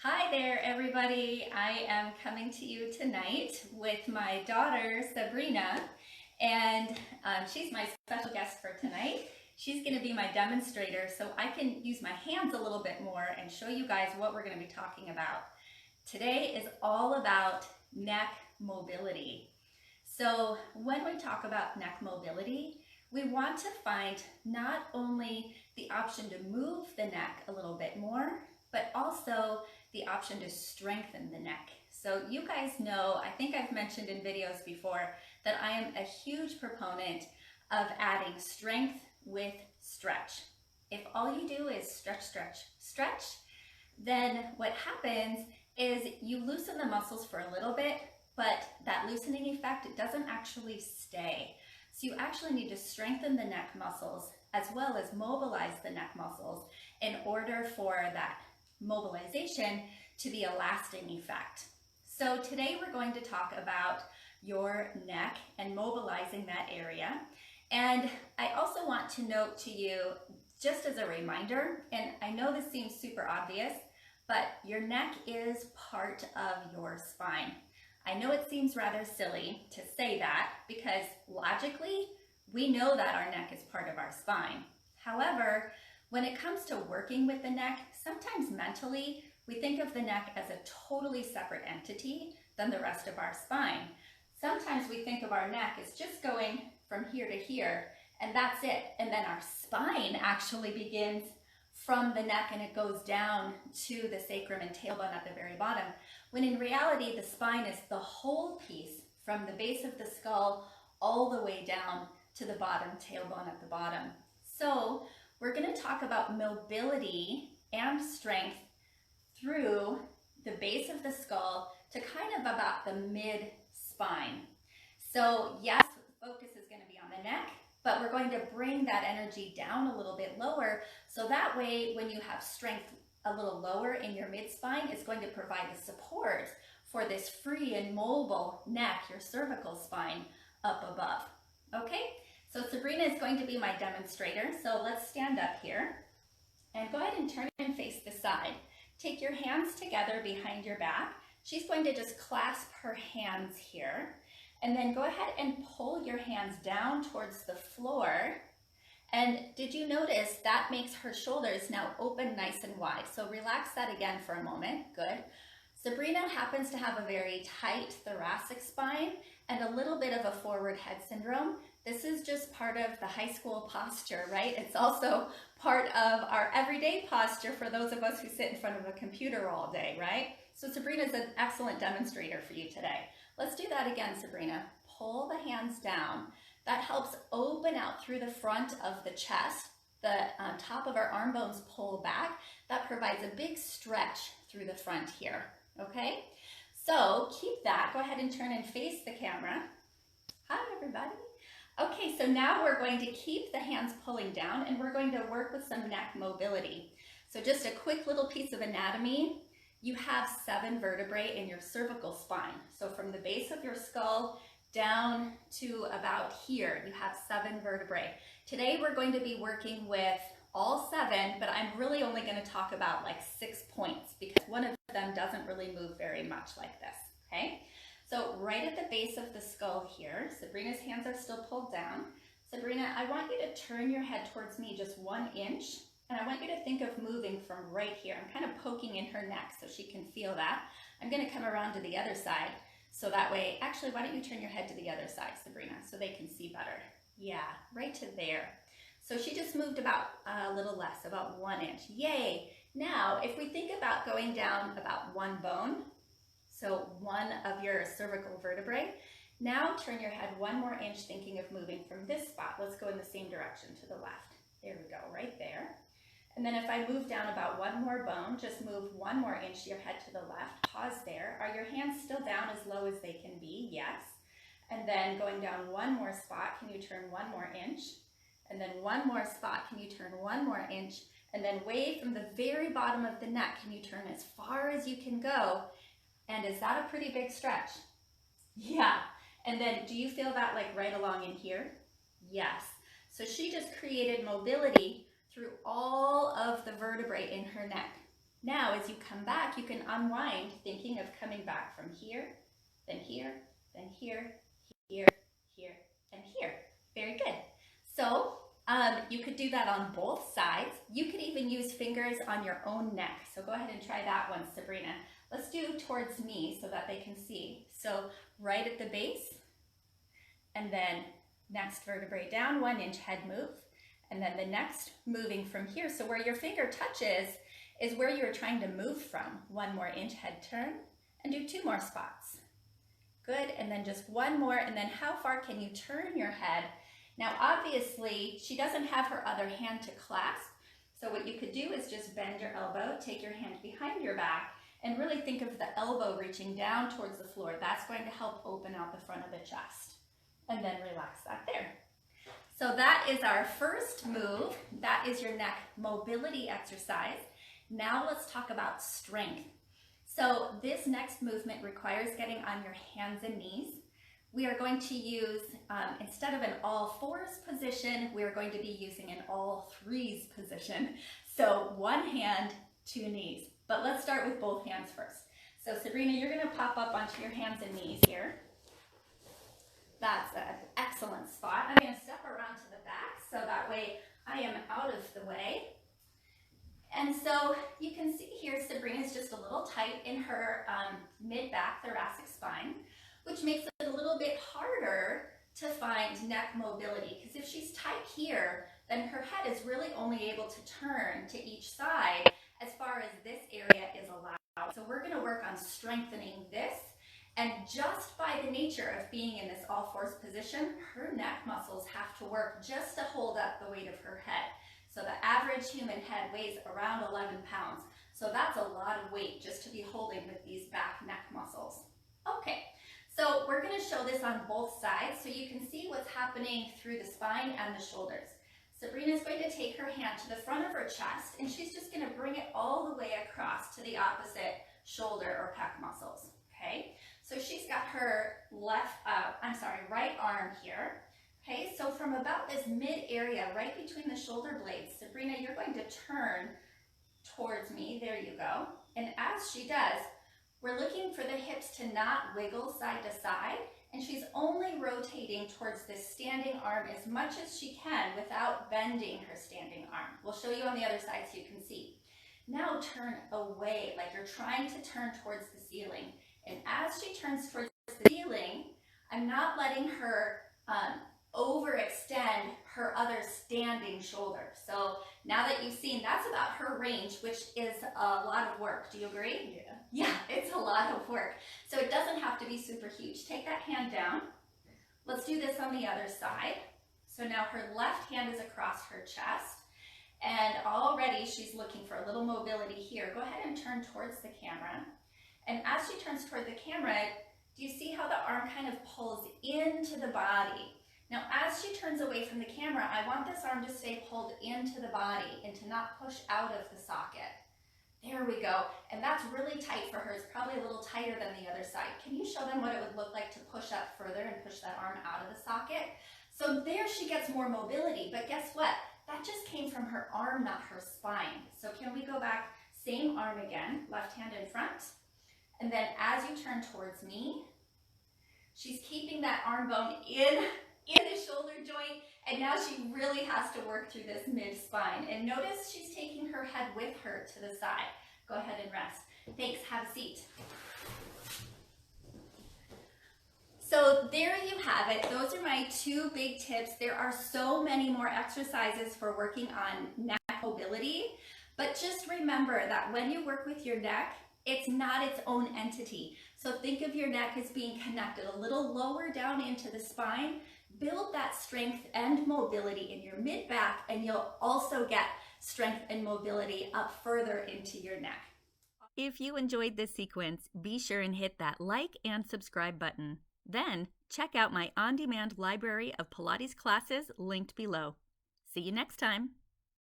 Hi there, everybody. I am coming to you tonight with my daughter, Sabrina, and she's my special guest for tonight. She's going to be my demonstrator so I can use my hands a little bit more and show you guys what we're going to be talking about. Today is all about neck mobility. So when we talk about neck mobility, we want to find not only the option to move the neck a little bit more, but also the option to strengthen the neck. So you guys know, I think I've mentioned in videos before, that I am a huge proponent of adding strength with stretch. If all you do is stretch, stretch, stretch, then what happens is you loosen the muscles for a little bit, but that loosening effect, it doesn't actually stay. So you actually need to strengthen the neck muscles as well as mobilize the neck muscles in order for that mobilization to be a lasting effect. So today we're going to talk about your neck and mobilizing that area. And I also want to note to you, just as a reminder, and I know this seems super obvious, but your neck is part of your spine. I know it seems rather silly to say that because logically we know that our neck is part of our spine. However, when it comes to working with the neck, sometimes mentally we think of the neck as a totally separate entity than the rest of our spine. Sometimes we think of our neck as just going from here to here and that's it. And then our spine actually begins from the neck and it goes down to the sacrum and tailbone at the very bottom. When in reality, the spine is the whole piece from the base of the skull all the way down to the bottom tailbone at the bottom. So we're going to talk about mobility and strength through the base of the skull to kind of about the mid-spine. So yes, the focus is going to be on the neck, but we're going to bring that energy down a little bit lower so that way when you have strength a little lower in your mid-spine, it's going to provide the support for this free and mobile neck, your cervical spine up above. Okay, so Sabrina is going to be my demonstrator. So let's stand up here and go ahead and turn and face the side. Take your hands together behind your back. She's going to just clasp her hands here and then go ahead and pull your hands down towards the floor. And did you notice that makes her shoulders now open nice and wide? So relax that again for a moment. Good. Sabrina happens to have a very tight thoracic spine and a little bit of a forward head syndrome. This is just part of the high school posture, right? It's also part of our everyday posture for those of us who sit in front of a computer all day, right? So Sabrina is an excellent demonstrator for you today. Let's do that again, Sabrina. Pull the hands down. That helps open out through the front of the chest. The top of our arm bones pull back. That provides a big stretch through the front here, okay? So keep that. Go ahead and turn and face the camera. Hi, everybody. Okay, so now we're going to keep the hands pulling down and we're going to work with some neck mobility. So just a quick little piece of anatomy. You have 7 vertebrae in your cervical spine. So from the base of your skull down to about here, you have 7 vertebrae. Today we're going to be working with all 7, but I'm really only going to talk about like 6 points because one of them doesn't really move very much like this, okay? So right at the base of the skull here, Sabrina's hands are still pulled down. Sabrina, I want you to turn your head towards me just 1 inch, and I want you to think of moving from right here. I'm kind of poking in her neck so she can feel that. I'm going to come around to the other side. So that way, actually, why don't you turn your head to the other side, Sabrina, so they can see better. Yeah, right to there. So she just moved about a little less, about 1 inch. Yay! Now, if we think about going down about 1 bone, so 1 of your cervical vertebrae, now turn your head 1 more inch, thinking of moving from this spot. Let's go in the same direction to the left. There we go, right there. And then if I move down about 1 more bone, just move 1 more inch your head to the left, pause there. Are your hands still down as low as they can be? Yes. And then going down 1 more spot, can you turn 1 more inch? And then 1 more spot, can you turn 1 more inch? And then way from the very bottom of the neck, can you turn as far as you can go? And is that a pretty big stretch? Yeah. And then do you feel that like right along in here? Yes. So she just created mobility through all of the vertebrae in her neck. Now, as you come back, you can unwind, thinking of coming back from here, then here, then here, here, here, and here. Very good. So you could do that on both sides. You could even use fingers on your own neck. So go ahead and try that one, Sabrina. Let's do towards me so that they can see. So right at the base, and then next vertebrae down, 1 inch head move, and then the next moving from here. So where your finger touches is where you're trying to move from. 1 more inch head turn, and do 2 more spots. Good, and then just 1 more, and then how far can you turn your head? Now obviously, she doesn't have her other hand to clasp, so what you could do is just bend your elbow, take your hand behind your back, and really think of the elbow reaching down towards the floor. That's going to help open out the front of the chest. And then relax that there. So that is our first move. That is your neck mobility exercise. Now let's talk about strength. So this next movement requires getting on your hands and knees. We are going to use, instead of an all fours position, we are going to be using an all threes position. So 1 hand, 2 knees. But let's start with both hands first. So Sabrina, you're going to pop up onto your hands and knees here. That's an excellent spot. I'm going to step around to the back so that way I am out of the way. And so you can see here Sabrina's just a little tight in her mid-back thoracic spine, which makes it a little bit harder to find neck mobility, because if she's tight here, then her head is really only able to turn to each side as far as this area is allowed. So we're going to work on strengthening this. And just by the nature of being in this all fours position, her neck muscles have to work just to hold up the weight of her head. So the average human head weighs around 11 pounds. So that's a lot of weight just to be holding with these back neck muscles. Okay, so we're going to show this on both sides so you can see what's happening through the spine and the shoulders. Sabrina's going to take her hand to the front of her chest, and she's just going to bring it all the way across to the opposite shoulder or pec muscles. Okay, so she's got her right arm here. Okay, so from about this mid area, right between the shoulder blades, Sabrina, you're going to turn towards me. There you go. And as she does, we're looking for the hips to not wiggle side to side, and she's only rotating towards this standing arm as much as she can without bending her standing arm. We'll show you on the other side so you can see. Now turn away, like you're trying to turn towards the ceiling. And as she turns towards the ceiling, I'm not letting her overextend her other standing shoulder. So now that you've seen, that's about her range, which is a lot of work. Do you agree? Yeah. Yeah, it's a lot of work. So it doesn't have to be super huge. Take that hand down. Let's do this on the other side. So now her left hand is across her chest, and already she's looking for a little mobility here. Go ahead and turn towards the camera. And as she turns toward the camera, do you see how the arm kind of pulls into the body? Now, as she turns away from the camera, I want this arm to stay pulled into the body and to not push out of the socket. There we go. And that's really tight for her. It's probably a little tighter than the other side. Can you show them what it would look like to push up further and push that arm out of the socket? So there she gets more mobility, but guess what? That just came from her arm, not her spine. So can we go back, same arm again, left hand in front. And then as you turn towards me, she's keeping that arm bone in the shoulder joint, and now she really has to work through this mid-spine. And notice she's taking her head with her to the side. Go ahead and rest. Thanks, have a seat. So there you have it. Those are my 2 big tips. There are so many more exercises for working on neck mobility, but just remember that when you work with your neck, it's not its own entity. So think of your neck as being connected a little lower down into the spine. Build that strength and mobility in your mid-back, and you'll also get strength and mobility up further into your neck. If you enjoyed this sequence, be sure and hit that like and subscribe button. Then check out my on-demand library of Pilates classes linked below. See you next time.